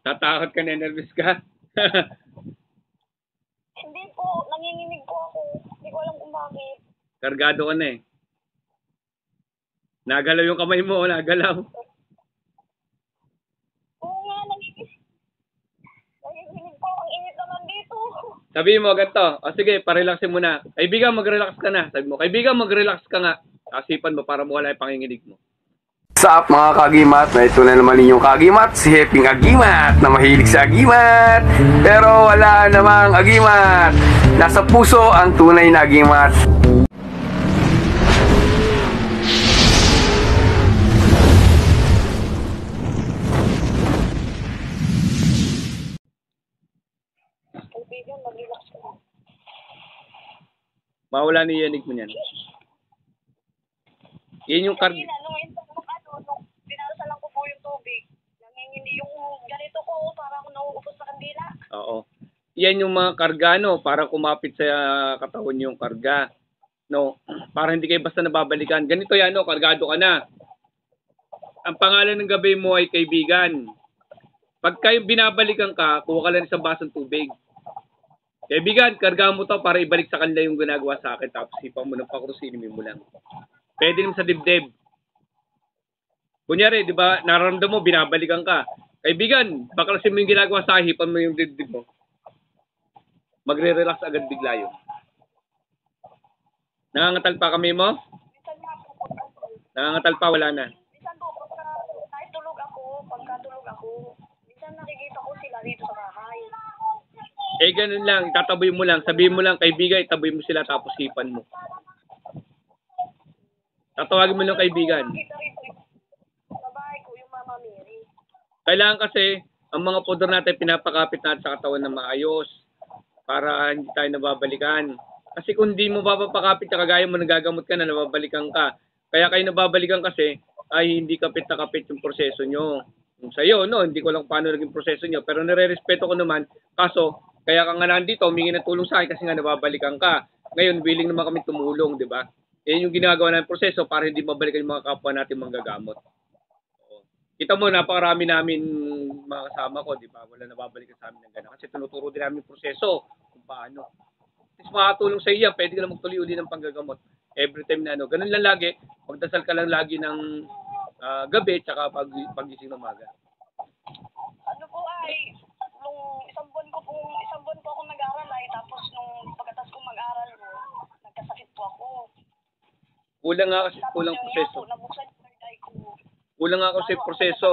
Tatakot ka na, nervous ka. Hindi po, nanginginig po ako. Hindi ko alam kung bakit. Kargado ka na eh. Nagalaw yung kamay mo, nagalaw. Oo nga, nanginginig. Nanginginig po, ang init naman dito. Sabihin mo, ganito. O sige, parelaxin mo na. Kaibigan, mag-relax ka na. Sabi mo, kaibigan, mag-relax ka nga. Kasipan mo para mawala yung panginginig mo. What's up mga kagimat? Na ito na naman ninyong kagimat, si Heping Agimat na mahilig sa agimat. Pero wala namang agimat. Nasa puso ang tunay na agimat. Kaibigan, mag-relax ka na. Mawala na yung yanig mo niyan. Yan yung Kanina, nung pinarasalan ko po yung tubig, nanginginig yung ganito ko, parang nauupos sa kandila. Oo. Yan yung mga karga, no? Para kumapit sa katawan yung karga. No? Para hindi kayo basta nababalikan. Ganito yan, no? Kargado ka na. Ang pangalan ng gabi mo ay kaibigan. Pag kayo binabalikan ka, kuha ka lang isang basong tubig. Kaibigan, karga mo to para ibalik sa kanila yung ginagawa sa akin. Tapos sipang mo ng pakrusinin mo lang. Pwede naman sa dibdib. Kunyari, di ba, nararamdam mo, binabalikan ka. Kaibigan, baka kasi mo yung ginagawa sa akin, hipan mo yung dibdib mo. Magre-relax agad bigla yun. Nangangatal pa kami mo? Minsan nga po, Nangangatal pa, wala na. minsan po, kahit pagkatulog ako, minsan nakikita ko sila dito sa bahay. Eh, ganun lang, itataboy mo lang. Sabihin mo lang, kaibigan, itaboy mo sila tapos hipan mo. Tatawagin mo lang kaibigan. Nakita rito sa bahay ko yung Mama Mary. Kailangan kasi, ang mga pudor natin, pinapakapit natin sa katawan na maayos para hindi tayo nababalikan. Kasi kung hindi mo papapakapit sa kagaya mo, nagagamot ka na, nababalikan ka. Kaya kayo nababalikan kasi, ay hindi kapit na kapit yung proseso nyo. Yung sa'yo, no, hindi ko lang paano naging proseso nyo. Pero nire-respeto ko naman, kaso, kaya ka nga nandito, humingi ng tulong sa akin kasi nga nababalikan ka. Ngayon, willing naman kami tumulong, di ba? Yan yung ginagawa ng proseso para hindi mabalikan yung mga kapwa natin manggagamot. Kita mo, napakarami namin mga kasama ko, di ba? Wala nababalikan sa amin ng gano'n. Kasi tinuturo din namin yung proseso kung paano. Tapos makatulong sa iyo, pwede ka na magtuloy uli ng panggagamot. Every time na ano. Ganun lang lagi. Magdasal ka lang lagi ng gabi, tsaka pagising ng umaga. Ano po ay, nung isang buwan po ako nag-aral ay, tapos nung pagkatapos ko mag-aral ko, nagkasakit po ako. Kulang nga kasi, Tapos kulang yun nga proseso. po, nabuksan yung third eye ko. Kulang nga kasi proseso.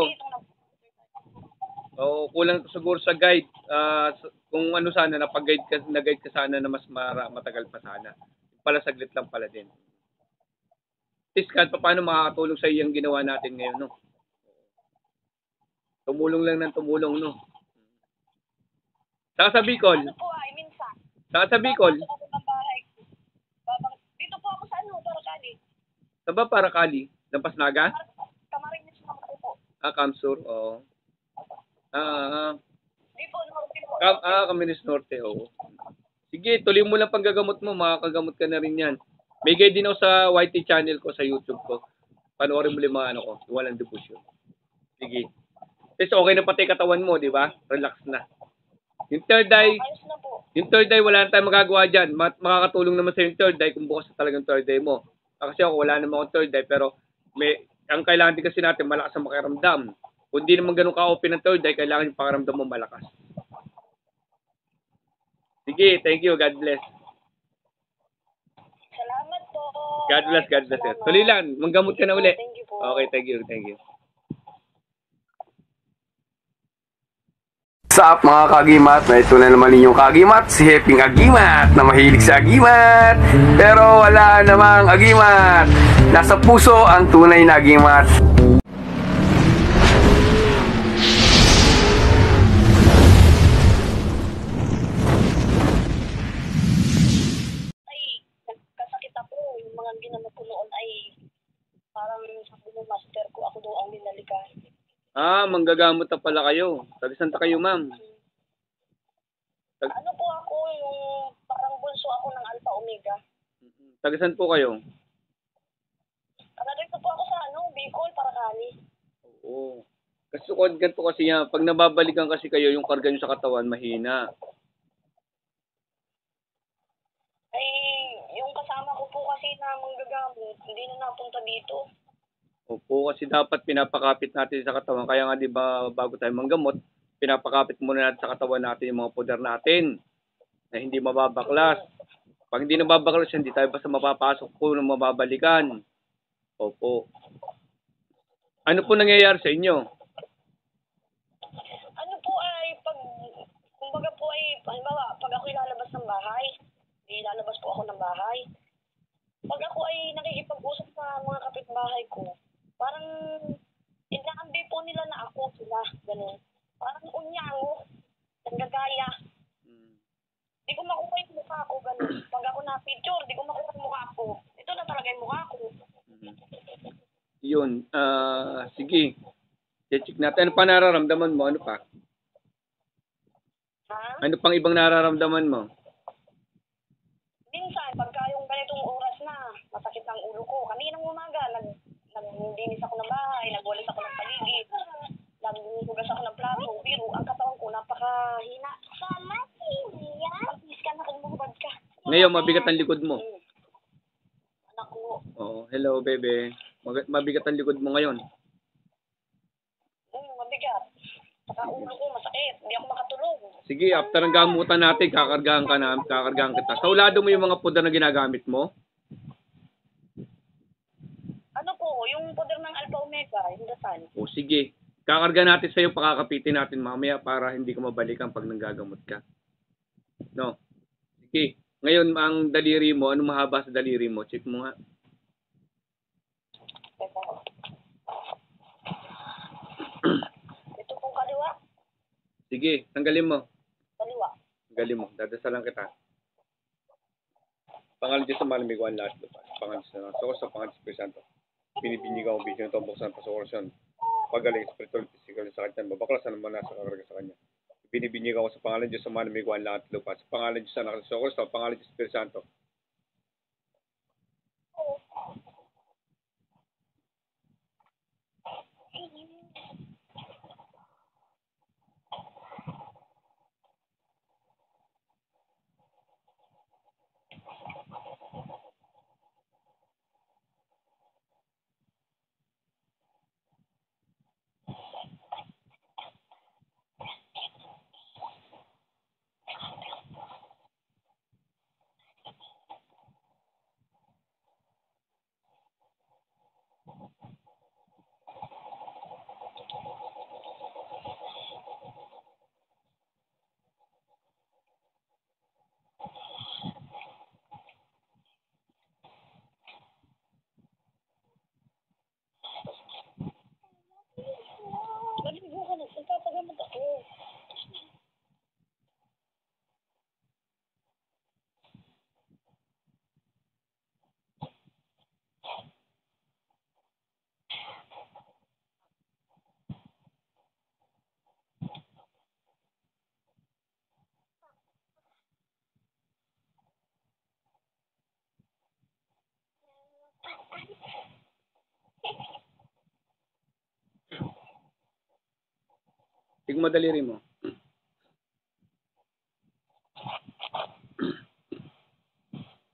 O kulang siguro sa guide. Kung ano sana, napag-guide ka, na-guide ka sana na mas matagal pa sana. Pala saglit lang pala din. At kahit pa paano makakatulong sa iyo ang ginawa natin ngayon, no? Tumulong lang ng tumulong, no? Saka sa Bicol. Ano po ay, minsan. Saka sa Bicol. Papasok ako ng bahay ko. Dito po ako sa ano, Paracali. Sa ba Paracali? Lampas Naga? Camarines naman po. Kamsur, oo. Di po, norte po. Camarines Norte, oo. Sige, tuloy mo lang panggagamot mo, makakagamot ka na rin yan. May guide din ako sa YT channel ko, sa YouTube ko. Panoorin mo yung mga ano ko, walang diffusion. Sige. Tapos okay na pati katawan mo, di ba? Relax na. Yung third eye, Ayos na po. yung third eye, wala na tayong magagawa dyan. Makakatulong naman sa yung third eye kung bukas na talagang third eye mo. Kasi ako, wala naman akong third eye, pero ang kailangan din kasi natin, malakas ang makiramdam. Kung hindi naman ganun ka-open ng third eye, kailangan yung pakiramdam mo malakas. Sige, thank you. God bless. Salamat po. God bless, God bless. Tuloy lang, manggamot ka na uli. Thank you po. Okay, thank you, thank you. What's up mga kagimat? Na ito na naman ninyong kagimat, si Heping Agimat na mahilig sa agimat. Pero wala namang agimat. Nasa puso ang tunay na agimat. Ay, nagkasakit ako. Yung mga ginamot ko noon ay parang sabi ng master ko, ako daw ang linalikan. Manggagamot na pala kayo. Taga-santa kayo, ma'am? Ano po ako, yung parang bunso ako ng Alpha Omega. Taga-san po kayo? Taga dito po ako sa Bicol, Paracali. Oo. Kasi ganito kasi yan, pag nababalikan kasi kayo, yung karga nyo sa katawan, mahina. Ay, yung kasama ko po kasi na manggagamot, hindi na napunta dito. Opo, kasi dapat pinapakapit natin sa katawan. Kaya nga, di ba, bago tayo manggamot, pinapakapit muna natin sa katawan natin yung mga puder natin na hindi mababaklas. Pag hindi nababaklas, hindi tayo basta mapapasok po ng mababalikan. Opo. Ano po nangyayari sa inyo? Ano po ay, kumbaga po ay, halimbawa, pag ako ilalabas ng bahay, ilalabas po ako ng bahay. Pag ako ay nakikipag-usap sa mga kapitbahay ko, parang inaambi po nila na ako sila, ganun. Parang unyango, nanggagaya. Di ko makuha yung mukha ko, ganun. Pag ako na-picture, di ko makuha yung mukha ko. Ito na talaga yung mukha ko. Yun, sige. Check natin. Ano pa nararamdaman mo? Ano pa? Ha? Ano pang ibang nararamdaman mo? Minsan, pagka yung ganitong oras na, masakit ang ulo ko. Kaninang umaga, nagdinis ako ng bahay, nagwalis ako ng paligid, naghugas ako ng plato, pero ang katawan ko napakahina. Sama, Silvia? Please ka na, kalumubad ka. Ngayon, mabigat ang likod mo. Anak ko. Oo, hello, bebe. Mabigat ang likod mo ngayon. Mabigat. Saka ulo ko masakit. Hindi ako makatulog. Sige, after ng gamutan natin, kakargahan kita. Saulado mo yung mga puder na ginagamit mo? Ano po, yung poder ng Alpha Omega, yung dasal. O sige, kakarga natin sa'yo, pakakapitin natin mamaya para hindi ka mabalikan pag nanggagamot ka. No? Sige, ngayon ang daliri mo, ano mahaba sa daliri mo? Check mo nga. Ito pong kaliwa. Sige, tanggalin mo. Kaliwa. Tanggalin mo, dadasalan kita. Pangalan Diyos sa malamig ang lahat lupa. Pangalan Diyos na so sa pangalan Espiritu Santo. Binibinyigaw ang bisyo ng buksan pa sa orasyon. Pagaling spiritual, physical sa kanya, mabaklasan naman nasa kakarga sa kanya. Binibinyigaw sa pangalan Diyos sa malamig ang lahat lupa. Sa pangalan Diyos na nakasokos, sa pangalan Diyos Espiritu Santo. Maligo ka na. Nagpapagamot ako. Tigmo daliri mo.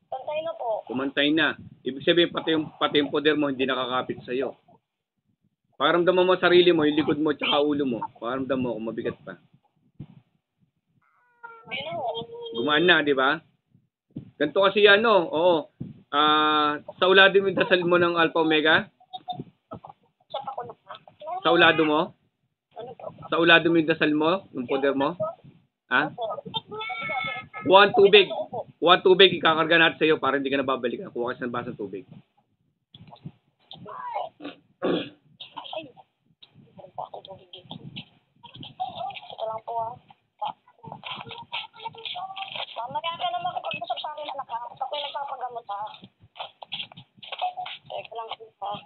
Pantay na po. Kumantay na. Ibig sabihin, pati yung poder mo hindi nakakapit sa'yo. Paramdaman mo sarili mo, yung likod mo, tsaka ulo mo. Paramdam mo kung mabigat pa. Hindi na po. Gumaan na, di ba? Ganito kasi yan, no? Oo. Saulado mo yung dasal mo ng Alpha Omega? Sa pa ko na. Saulado mo? Ano po? Saulado mo yung dasal mo? Yung poder mo? Ha? Opo. Kuha tubig. Kuha tubig, ikakarga natin sa'yo para hindi ka nababalikan. Kuha ka sa basang tubig. Ay, meron pa akong tubig dito. Ito lang po ah. Mamaya ka na makipag-usap sa akin anak ha. Ako yung nagpapagamot ha. Teka lang po ha.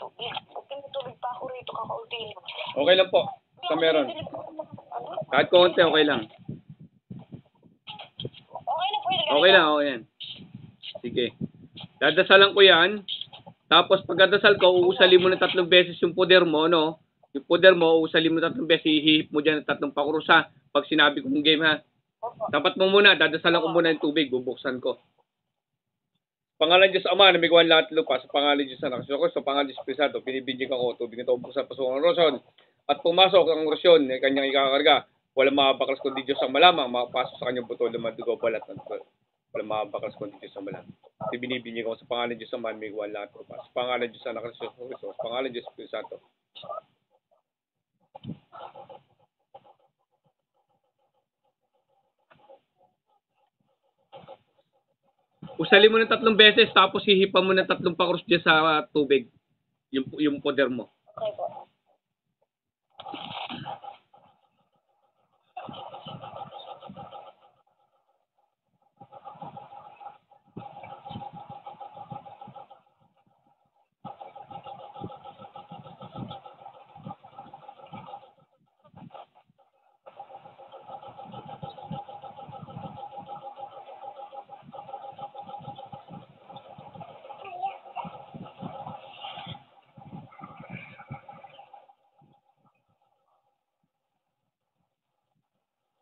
Tubig. Okay, may tubig pa ako rito kakaunti na. Okay lang po. Sa meron. Ano? Kahit konti, okay lang. Okay na po yun. Okay lang, okay yan. Sige. Dadasalan ko yan. Tapos pagdadasal ko, uusalin mo ng 3 beses yung poder mo, no? Yung poder mo, usalin mo 3 beses, hihip mo dyan ng 3 pakurus ha. Pag sinabi kong game ha. Opo. Tapat mo muna, dadasalan ko muna yung tubig, bubuksan ko. Pangalan Diyos Ama, na may gawan lahat lupa, sa pangalan Diyos Anak, sa pangalan Diyos Espiritu Santo, binibigyan ko tubig ito, buksan pasok ang orasyon. At pumasok ang orasyon, ay kanyang ikakarga. Walang makabaklas kundi Diyos ang malamang, makapasok sa kanyang buto, lumadugo, balat, walang makabaklas kundi Diyos ang malamang. At binibigyan ko sa pangalan Diyos Ama, na may gawan lahat lupa, sa pangalan Diyos Anak, sa pangalan Diyos Espiritu Santo. Usalin mo ng 3 beses, tapos hihipan mo ng 3 pakurus dyan sa tubig. Yung poder mo. Okay po.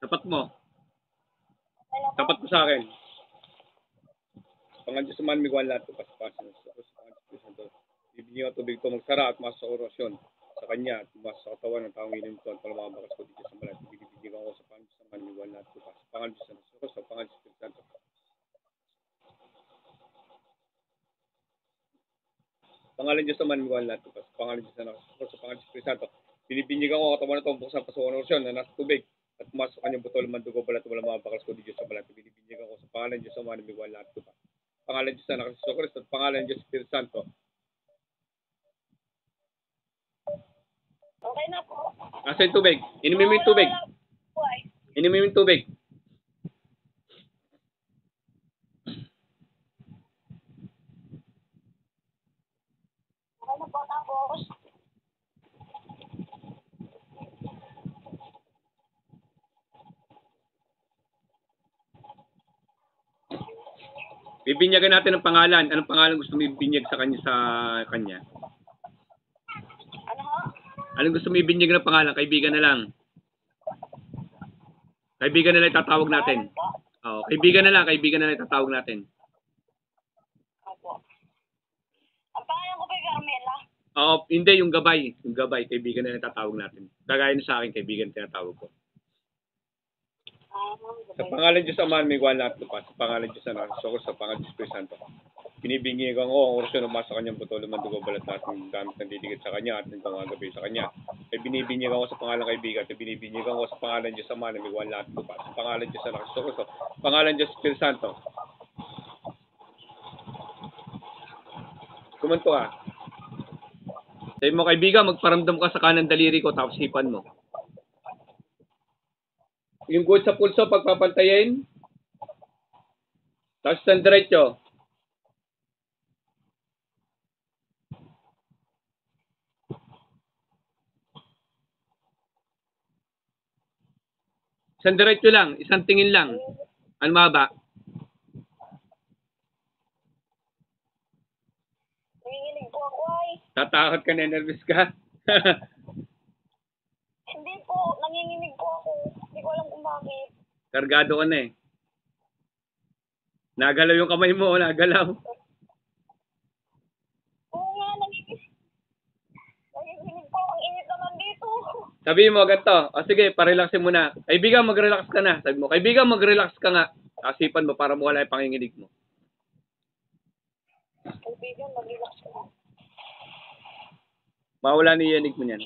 Tapat mo. Okay na po. Tapat mo sa akin. Pangalan Diyos man, may gawan lahat lupa, sa pangalan Diyos Espiritu Santo. Bibigyan ko tubig ito magsara at masok sa orasyon sa kanya at pumasok sa katawan ng taong inom ito at palamabakas ko dito sa malat. Bibigyan ko sa pangalan Diyos man, may gawan lahat lupa, sa pangalan Diyos Santo, sa pangalan Diyos Espiritu Santo. Pangalan Diyos naman, may gawan lahat lupa, sa pangalan Diyos Anak, sa pangalan Diyos Espiritu Santo. Binibigyan ko katawan ito buksan pasok ang orasyon na nasa tubig. At pumasok kanyang butol, mandugo, balat, wala makabaklas ko Diyos sa balat. Binibigyan ko sa pangalan Diyos Ama, na may gawan lahat lupa. Pangalan Diyos Anak, sa Kristo, at pangalan Diyos Espiritu Santo. Okay na po. Asa yung tubig? Inumin mo yung tubig. Wala po ay. Inumin mo yung tubig. Okay na po. Tapos, Bibinyagan natin ng pangalan. Anong pangalan gusto mo ibinyag sa kanya? ano ho? Anong gusto mo ibinyag ng pangalan? Kaibigan na lang. Kaibigan na lang itatawag natin. Po? Oo, kaibigan na lang itatawag natin. Opo. Ang pangalan ko pa yung Carmela. Oo, hindi, yung gabay. Yung gabay, kaibigan na lang itatawag natin. Kagaya nyo sa akin, kaibigan tinatawag ko. Sa pangalan Diyos Ama, may gawan lahat lupa. Sa pangalan Diyos Anak, sa pangalan Diyos Espiritu Santo. Binibigyan ko ang orasyon na masa kanyang buto, lumandugo, balat lahat ng gamit ng didikit sa kanya at ng pangagabi sa kanya. Ay binibigyan ko sa pangalan kaibigan at binibigyan ko sa pangalan Diyos Ama, na may gawan lahat lupa. Sa pangalan Diyos Anak, sa pangalan Diyos Espiritu Santo. Kumanto ka. Sabi mo kaibigan, magparamdam ka sa kanang daliri ko tapos hipan mo. Yung good sa pulso, pagpapantayin. Tapos sa diretso. Isang diretso lang, isang tingin lang. Ano mahaba? Nanginginig po ako ay. Tatakot ka na, nervous ka. Hindi po. Nanginginig po ako. Hindi ko alam kung bakit. Kargado ka na eh. Nagalaw yung kamay mo, nagalaw. Oo nga, nanginginig. Nanginginig po. Ang init naman dito. Sabi mo, ganito. O sige, parelaxin mo na. Kaibigan, mag-relax ka na. Sabi mo, kaibigan, mag-relax ka nga. Kasipan mo para mawala yung panginginig mo. Kaibigan, mag-relax ka na. Mawala na yung yanig mo niyan.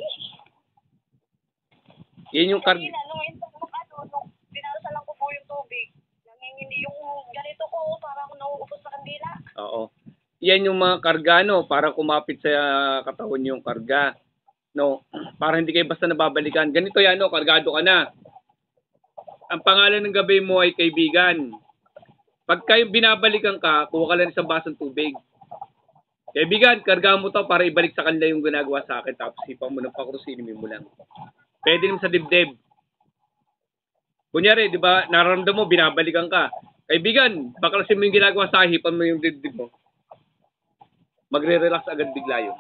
Yan yung Kanina, nung pinarasalan ko po yung tubig, nanginginig yung ganito ko, parang nauupos sa kandila. Oo. Yan yung mga karga, no? Para kumapit sa katawan yung karga. No? Para hindi kayo basta nababalikan. Ganito yan, no? Kargado ka na. Ang pangalan ng gabi mo ay kaibigan. Pag kayo binabalikan ka, kuha ka lang isang basong tubig. Kaibigan, karga mo to para ibalik sa kanila yung ginagawa sa akin. Tapos sipan mo ng pakrusinin mo lang. Pwede naman sa dibdib. Kunyari, di ba, nararamdaman mo, binabalikan ka. Kaibigan, baklasin mo yung ginagawa sa akin, hipan mo yung dibdib mo. Magre-relax agad bigla yun.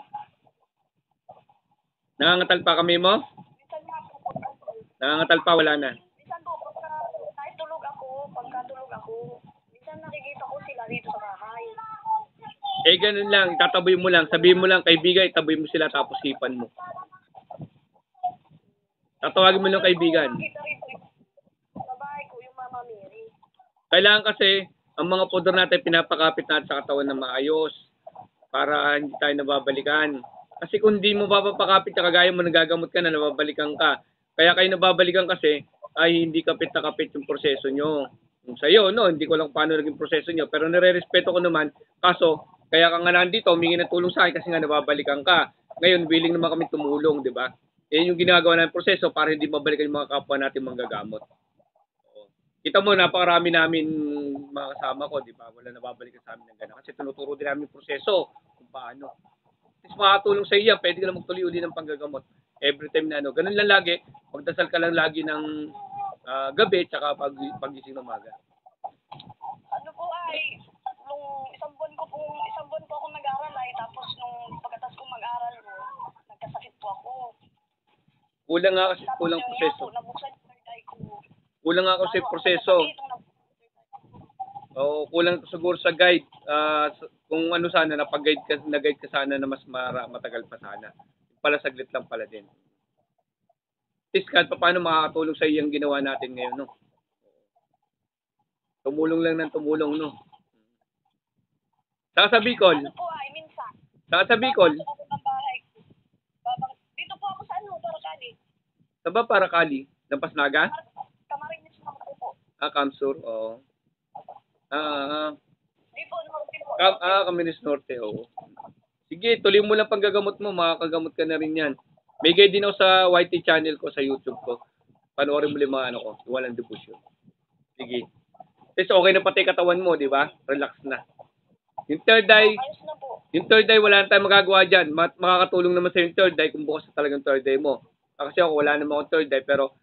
Nangangatal pa kami mo? Minsan nga po, pagkatulog. Nangangatal pa, wala na. Minsan po, kahit pagkatulog ako, minsan nakikita ko sila dito sa bahay. Eh, ganun lang. Itataboy mo lang. Sabihin mo lang, kaibigan, itaboy mo sila tapos hipan mo. Tatawagin mo lang kaibigan. Nakita rito sa bahay ko, yung Mama Mary. Kailangan kasi, ang mga pudor natin, pinapakapit natin sa katawan ng maayos para hindi tayo nababalikan. Kasi kung hindi mo papapakapit na kagaya mo, nagagamot ka na, nababalikan ka. Kaya kayo nababalikan kasi, ay hindi kapit na kapit yung proseso nyo. Yung sa'yo, no, hindi ko lang paano naging proseso nyo, pero nire-respeto ko naman, kaso, kaya ka nga nandito, humingi ng tulong sa akin kasi nga nababalikan ka. Ngayon, willing naman kami tumulong, di ba? Yan yung ginagawa ng proseso para hindi mabalikan yung mga kapwa natin manggagamot. Oo. Kita mo, napakarami namin mga kasama ko, di ba? Wala nababalikan sa amin ng gano'n. Kasi tinuturo din namin yung proseso kung paano. Tapos makatulong sa iyo, pwede ka na magtuloy uli ng panggagamot. Every time na ano. Ganun lang lagi. Magdasal ka lang lagi ng gabi, tsaka pagising ng umaga. Ano po ay, nung isang buwan po ako nag-aral ay, tapos nung pagkatapos ko mag-aral ko, nagkasakit po ako. Kulang nga kasi, Tapos kulang yun nga proseso. po, nabuksan yung third eye ko. Kulang nga kasi proseso. Oo, kulang siguro sa guide. Kung ano sana, nag-guide ka sana na mas matagal pa sana. Pala saglit lang pala din. At least kahit paano makakatulong sa iyang ginawa natin ngayon, no? Tumulong lang ng tumulong, no? Saka sa Bicol. Ano po ay, minsan. Saka sa Bicol. Papasok ako ng bahay ko. Dito po ako sa Barakani. Sa ba para Kali? Lampas Naga? Camarines naman po. Kamsur, oo. Di po, norte po. Camarines Norte, oo. Sige, tuloy mo lang panggagamot mo, makakagamot ka na rin yan. May guide din ako sa YT channel ko, sa YouTube ko. Panoorin mo yung mga ano ko, walang diffusion. Sige. Kasi okay na pati katawan mo, di ba? Relax na. Yung third eye, Ayos na po. yung third eye, wala na tayong magagawa dyan. Makakatulong naman sa yung third eye kung bukas na talagang third eye mo. Kasi ako, wala naman akong third eye, pero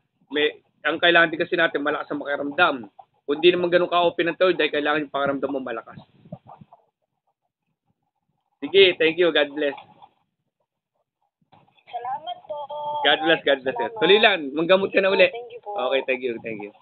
ang kailangan din kasi natin, malakas ang makiramdam. Kung hindi naman ganun ka-open ng third eye, kailangan yung pakiramdam mo malakas. Sige, thank you. God bless. Salamat po. God bless, God bless. Tuloy lang. Manggamot ka na uli. Thank you po. Okay, thank you, thank you.